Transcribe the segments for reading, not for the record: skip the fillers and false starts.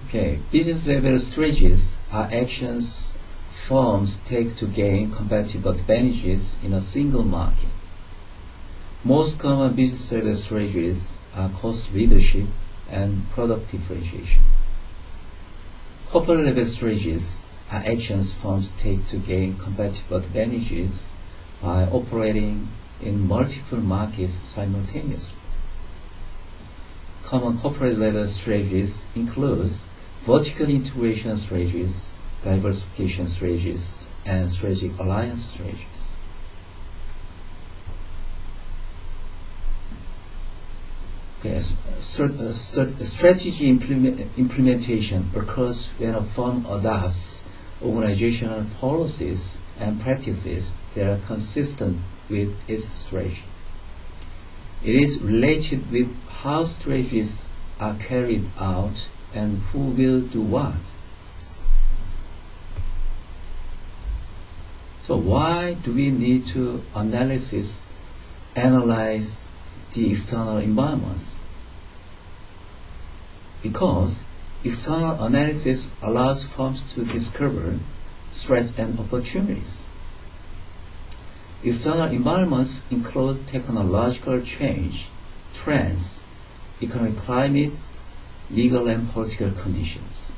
Okay, business level strategies are actions firms take to gain competitive advantages in a single market. Most common business level strategies are cost leadership and product differentiation. Corporate level strategies are actions firms take to gain competitive advantages by operating in multiple markets simultaneously. Common corporate level strategies include vertical integration strategies, diversification strategies, and strategic alliance strategies. Okay, strategy implementation occurs when a firm adopts organizational policies and practices that are consistent with its strategy. It is related with how strategies are carried out and who will do what. So why do we need to analyze the external environments? Because external analysis allows firms to discover threats and opportunities. External environments include technological change, trends, economic climate, legal and political conditions.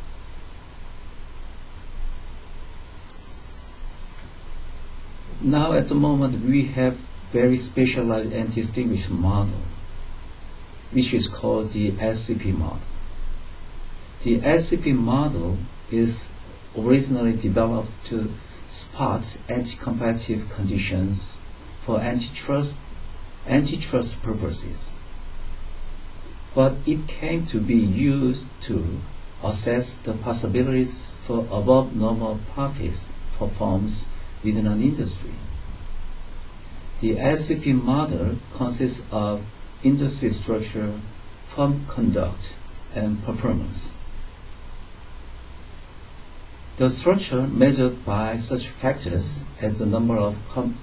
Now at the moment we have very specialized and distinguished model, which is called the SCP model. The SCP model is originally developed to spot anti-competitive conditions for antitrust purposes, but it came to be used to assess the possibilities for above normal profits for firms within an industry. The SCP model consists of industry structure, firm conduct, and performance. The structure measured by such factors as the number of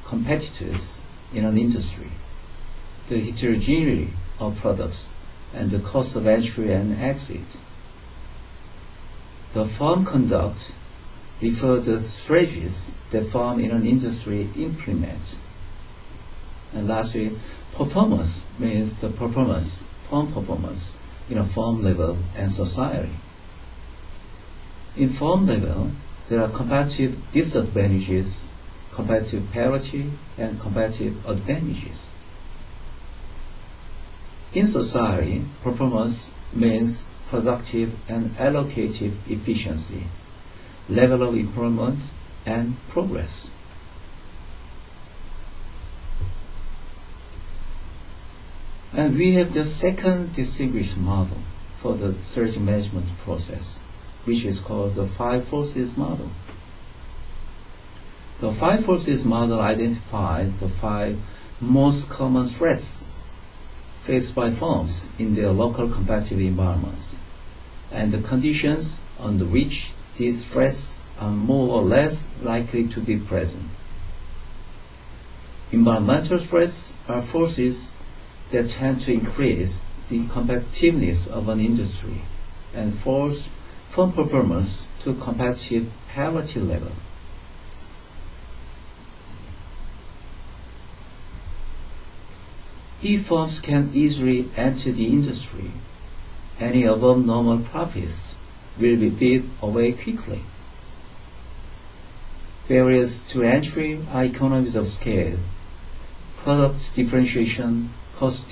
competitors in an industry, the heterogeneity of products, and the cost of entry and exit. The firm conduct refers to the strategies that firm in an industry implement. And lastly, performance means the firm performance in a firm level and society. In firm level, there are competitive disadvantages, competitive parity, and competitive advantages. In society, performance means productive and allocative efficiency, level of employment, and progress. And we have the second distinguished model for the strategy management process, which is called the Five Forces model. The Five Forces model identifies the five most common threats faced by firms in their local competitive environments, and the conditions under which these threats are more or less likely to be present. Environmental threats are forces that tend to increase the competitiveness of an industry and force firm performance to competitive parity level. If firms can easily enter the industry, any above normal profits will be bid away quickly. Barriers to entry are economies of scale, product differentiation, cost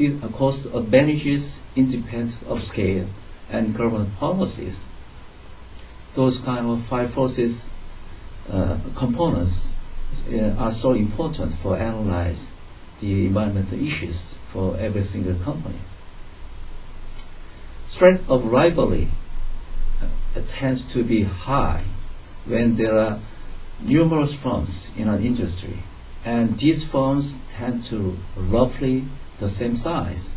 advantages independent of scale, and government policies. Those kind of five forces components are so important for analyze the environmental issues for every single company. Threat of rivalry tends to be high when there are numerous firms in an industry, and these firms tend to roughly the same size.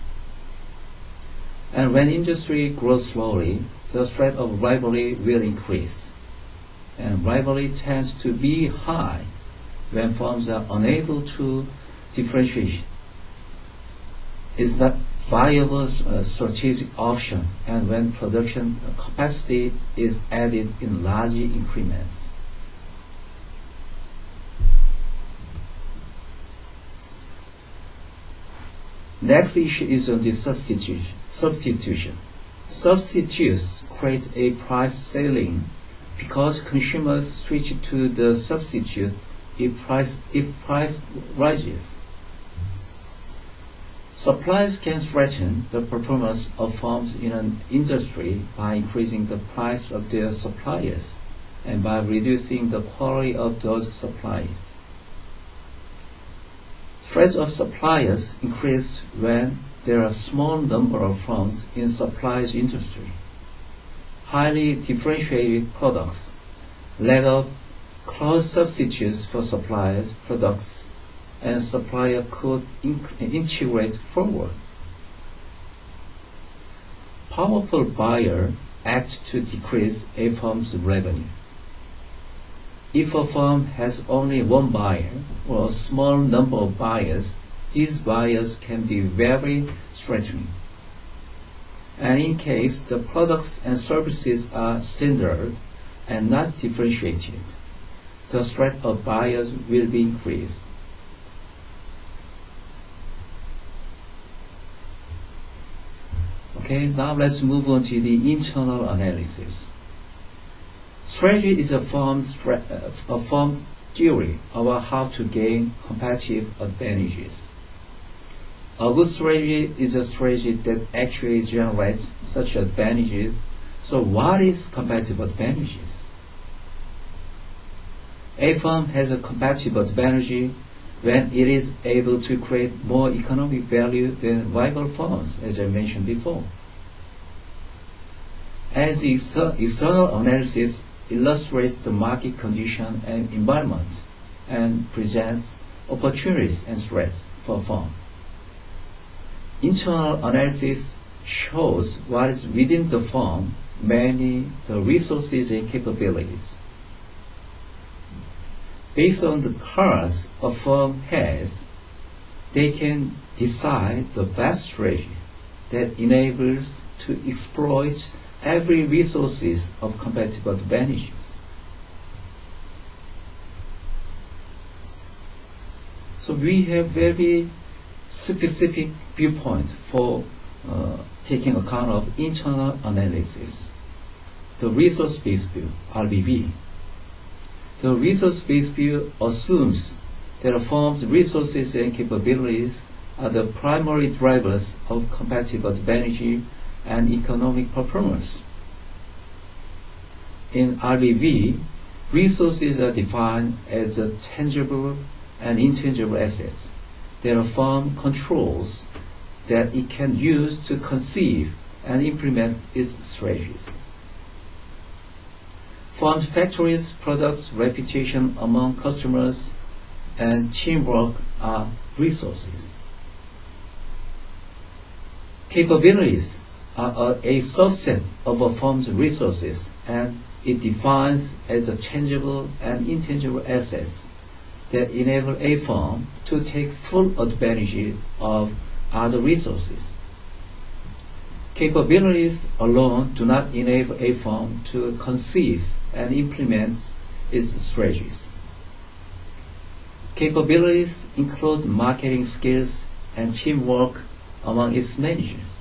And when industry grows slowly, the threat of rivalry will increase, and rivalry tends to be high when firms are unable to differentiate. It's not viable strategic option and when production capacity is added in large increments. Next issue is on the substitution. Substitutes create a price ceiling because consumers switch to the substitute if price rises. Suppliers can threaten the performance of firms in an industry by increasing the price of their suppliers and by reducing the quality of those supplies. Threats of suppliers increase when there are a small number of firms in supplies industry. Highly differentiated products, lack of close substitutes for suppliers' products, and supplier could integrate forward. Powerful buyer act to decrease a firm's revenue. If a firm has only one buyer or a small number of buyers, these buyers can be very threatening. And in case the products and services are standard and not differentiated, the threat of buyers will be increased. Okay, now let's move on to the internal analysis. Strategy is a firm's theory about how to gain competitive advantages. A good strategy is a strategy that actually generates such advantages. So what is competitive advantages? A firm has a competitive advantage when it is able to create more economic value than rival firms, as I mentioned before. As the external analysis illustrates the market condition and environment and presents opportunities and threats for a firm. Internal analysis shows what is within the firm, mainly the resources and capabilities. Based on the cards a firm has, they can decide the best strategy that enables to exploit every resources of competitive advantages. So we have very specific viewpoint for taking account of internal analysis. The resource-based view, RBV. The resource-based view assumes that a firm's resources and capabilities are the primary drivers of competitive advantage and economic performance. In RBV, resources are defined as the tangible and intangible assets that a firm controls that it can use to conceive and implement its strategies. Firm's factories, products, reputation among customers, and teamwork are resources. Capabilities are a subset of a firm's resources, and it defines as a tangible and intangible assets that enable a firm to take full advantage of other resources. Capabilities alone do not enable a firm to conceive and implement its strategies. Capabilities include marketing skills and teamwork among its managers.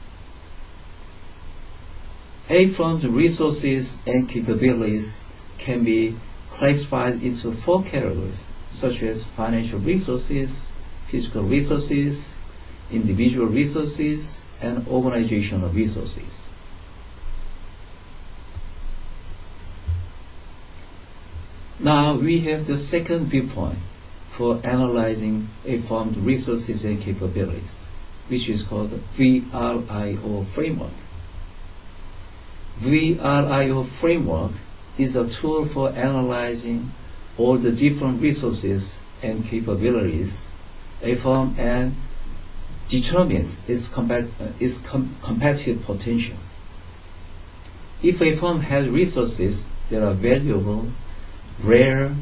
A firm's resources and capabilities can be classified into 4 categories, such as financial resources, physical resources, individual resources, and organizational resources. Now we have the second viewpoint for analyzing a firm's resources and capabilities, which is called the VRIO framework. VRIO framework is a tool for analyzing all the different resources and capabilities a firm and determines its competitive potential. If a firm has resources that are valuable, rare,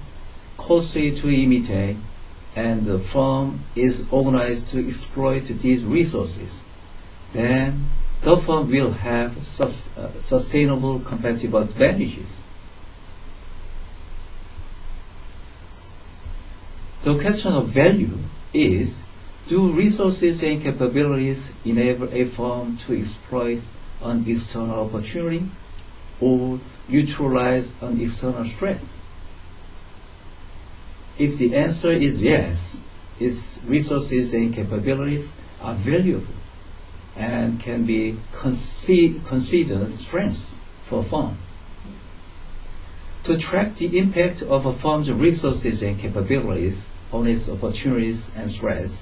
costly to imitate, and the firm is organized to exploit these resources, then the firm will have sustainable competitive advantages. The question of value is, do resources and capabilities enable a firm to exploit an external opportunity or neutralize an external threat? If the answer is yes, its resources and capabilities are valuable and can be considered strengths for a firm. To track the impact of a firm's resources and capabilities on its opportunities and threats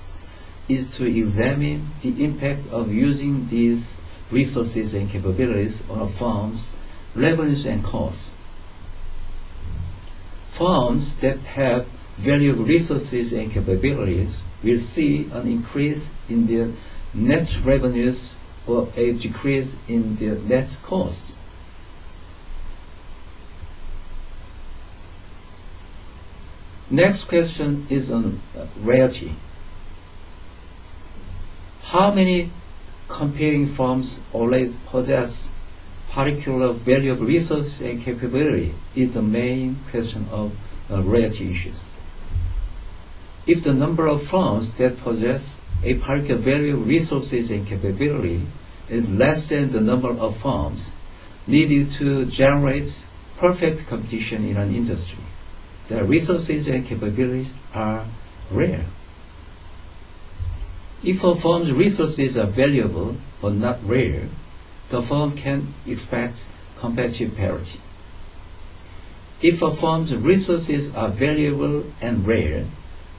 is to examine the impact of using these resources and capabilities on a firm's revenues and costs. Firms that have valuable resources and capabilities will see an increase in their net revenues or a decrease in their net costs. Next question is on rarity. How many competing firms already possess particular valuable resources and capability is the main question of rarity issues. If the number of firms that possess a particular valuable resources and capability is less than the number of firms needed to generate perfect competition in an industry, the resources and capabilities are rare. If a firm's resources are valuable but not rare, the firm can expect competitive parity. If a firm's resources are valuable and rare,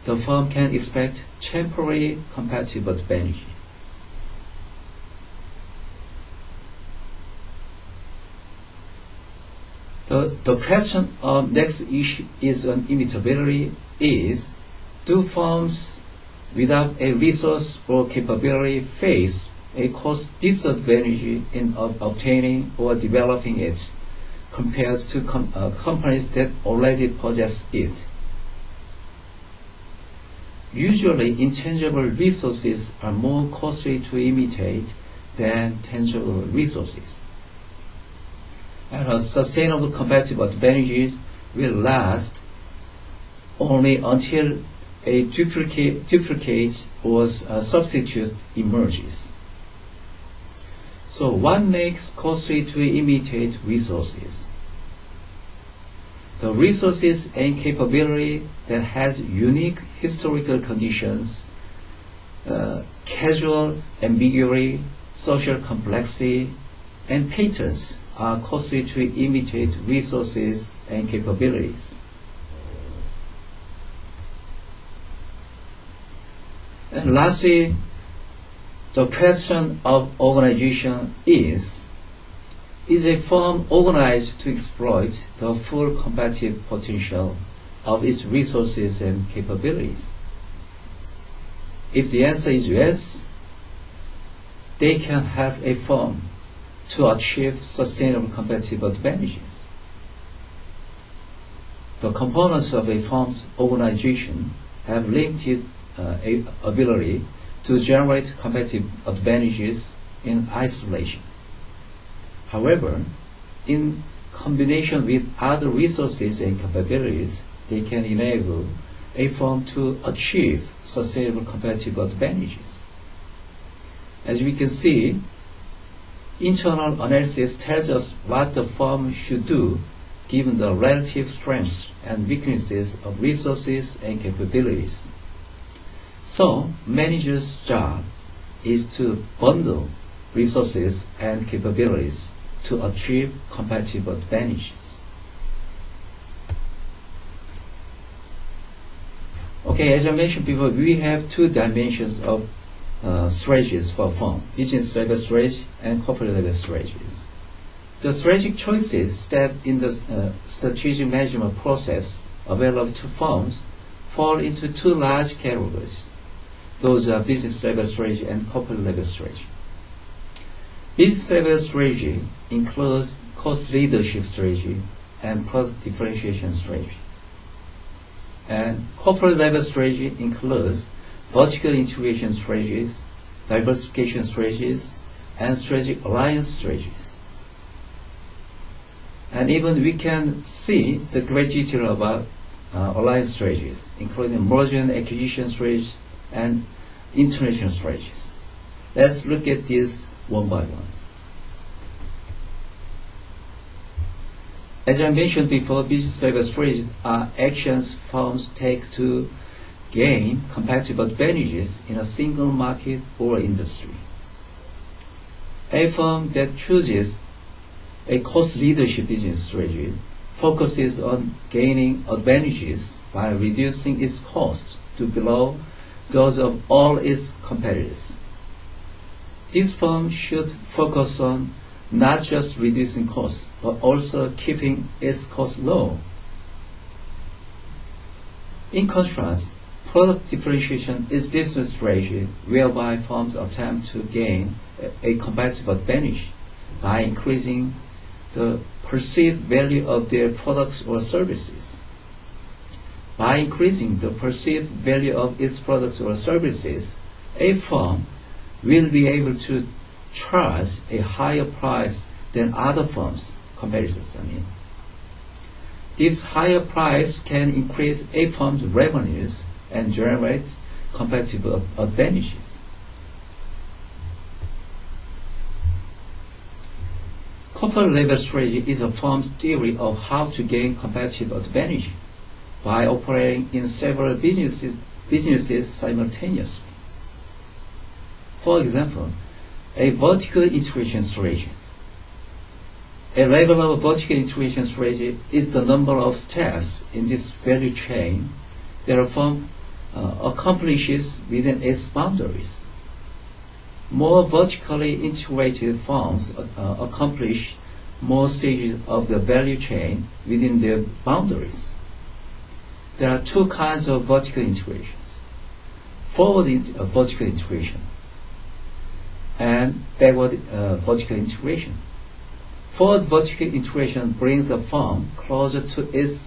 the firm can expect temporary competitive advantage. The question of next issue is on imitability is, do firms without a resource or capability face a cost disadvantage in obtaining or developing it compared to companies that already possess it? Usually, intangible resources are more costly to imitate than tangible resources, and our sustainable competitive advantages will last only until a duplicate or a substitute emerges. So what makes costly to imitate resources? The resources and capability that has unique historical conditions, casual ambiguity, social complexity, and patterns are costly to imitate resources and capabilities. And lastly, the question of organization is a firm organized to exploit the full competitive potential of its resources and capabilities? If the answer is yes, they can have a firm to achieve sustainable competitive advantages. The components of a firm's organization have limited ability to generate competitive advantages in isolation. However, in combination with other resources and capabilities, they can enable a firm to achieve sustainable competitive advantages. As we can see, internal analysis tells us what the firm should do given the relative strengths and weaknesses of resources and capabilities. So, manager's job is to bundle resources and capabilities to achieve competitive advantages. Okay, as I mentioned before, we have two dimensions of strategies for a firm: business level strategy and corporate level strategies. The strategic choices step in the strategic management process available to firms fall into two large categories. Those are business level strategy and corporate level strategy. Business level strategy includes cost leadership strategy and product differentiation strategy. And corporate level strategy includes vertical integration strategies, diversification strategies and strategic alliance strategies. And even we can see the great detail about alliance strategies, including merger and acquisition strategies and international strategies. Let's look at these one by one. As I mentioned before, business level strategies are actions firms take to gain competitive advantages in a single market or industry. A firm that chooses a cost leadership business strategy focuses on gaining advantages by reducing its costs to below those of all its competitors. This firm should focus on not just reducing costs, but also keeping its costs low. In contrast, product differentiation is business strategy whereby firms attempt to gain a competitive advantage by increasing the perceived value of their products or services. By increasing the perceived value of its products or services, a firm will be able to charge a higher price than other firms, competitors. This higher price can increase a firm's revenues and generate competitive advantages. Corporate level strategy is a firm's theory of how to gain competitive advantage by operating in several businesses simultaneously. For example, a vertical integration strategy. A level of vertical integration strategy is the number of steps in this value chain that a firm accomplishes within its boundaries. More vertically integrated firms accomplish more stages of the value chain within their boundaries. There are two kinds of vertical integrations: forward vertical integration and backward vertical integration. Forward vertical integration brings a firm closer to its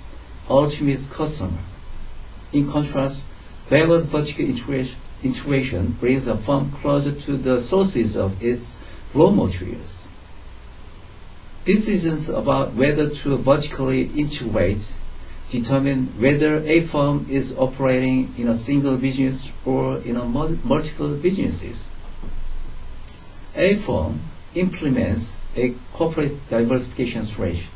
ultimate customer. In contrast, backward vertical integration brings a firm closer to the sources of its raw materials. Decisions about whether to vertically integrate determine whether a firm is operating in a single business or in multiple businesses. A firm implements a corporate diversification strategy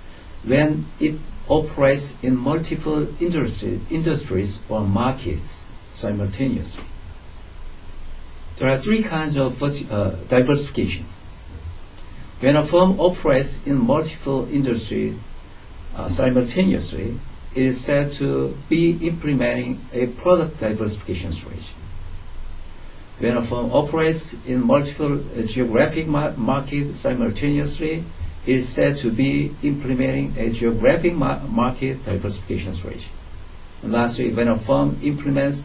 when it operates in multiple industries or markets simultaneously. There are three kinds of diversifications. When a firm operates in multiple industries simultaneously, it is said to be implementing a product diversification strategy. When a firm operates in multiple geographic markets simultaneously, it is said to be implementing a geographic market diversification strategy. And lastly, when a firm implements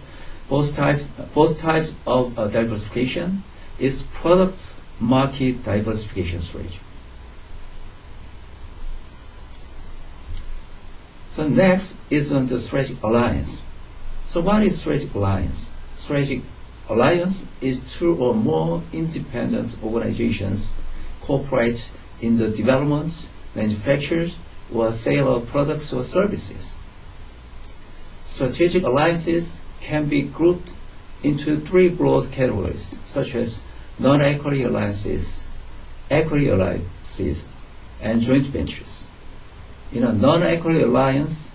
both types of diversification, its product market diversification strategy. So next is on the strategic alliance. So what is strategic alliance? Strategic alliance is two or more independent organizations cooperate in the development, manufacture, or sale of products or services. Strategic alliances can be grouped into three broad categories, such as non-equity alliances, equity alliances, and joint ventures. In a non-equity alliance,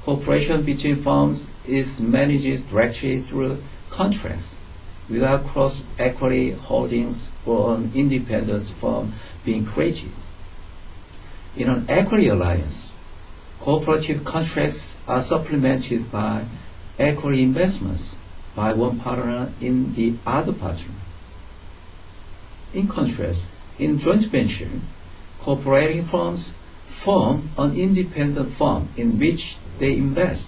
cooperation between firms is managed directly through contracts without cross-equity holdings or an independent firm being created. In an equity alliance, cooperative contracts are supplemented by equity investments by one partner in the other partner. In contrast, in joint venture, cooperating firms form an independent firm in which they invest.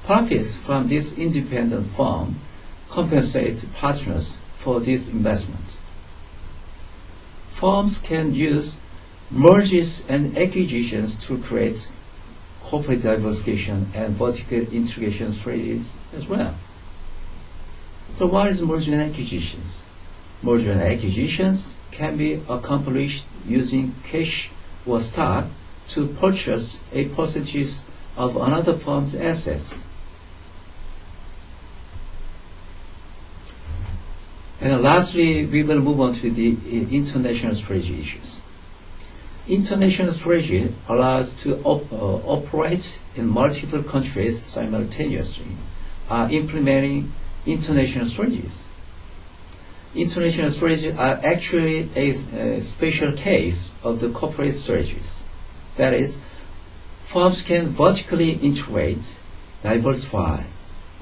Profits from this independent firm compensate partners for this investment. Firms can use mergers and acquisitions to create corporate diversification and vertical integration strategies as well. So what is mergers and acquisitions? Merger and acquisitions can be accomplished using cash or stock to purchase a percentage of another firm's assets. And lastly, we will move on to the international strategy issues. International strategy allows to operate in multiple countries simultaneously, implementing international strategies. International strategies are actually a special case of the corporate strategies. That is, firms can vertically integrate, diversify,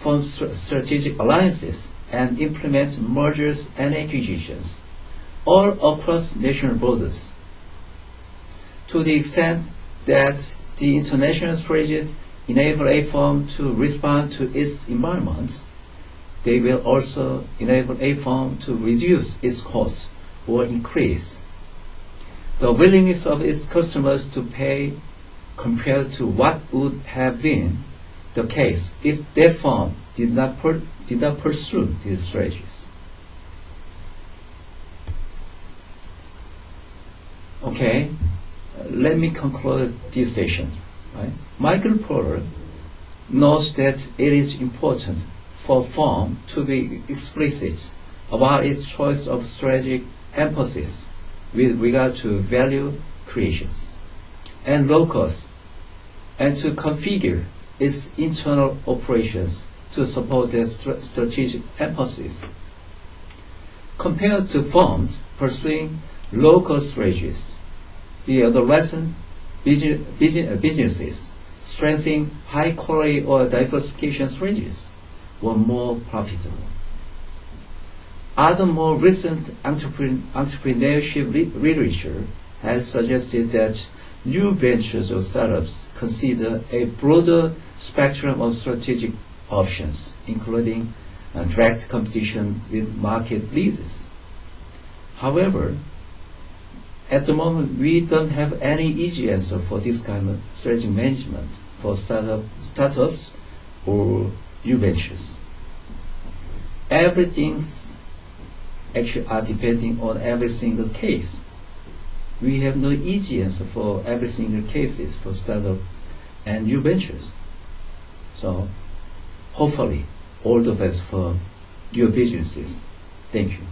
form strategic alliances, and implement mergers and acquisitions, all across national borders. To the extent that the international strategies enable a firm to respond to its environment, they will also enable a firm to reduce its costs or increase the willingness of its customers to pay compared to what would have been the case if their firm did not pursue these strategies. Okay, let me conclude this session. Right? Michael Porter knows that it is important for a firm to be explicit about its choice of strategic emphasis with regard to value creations and low cost, and to configure its internal operations to support their strategic emphasis. Compared to firms pursuing low-cost strategies, the adolescent businesses strengthening high-quality or diversification strategies were more profitable. Other more recent entrepreneurship literature has suggested that new ventures or startups consider a broader spectrum of strategic options, including direct competition with market leaders. However, at the moment, we don't have any easy answer for this kind of strategic management for startups or new ventures. Everything's actually are depending on every single case. We have no easy answer for every single cases for startups and new ventures. So, hopefully, all the best for your businesses. Thank you.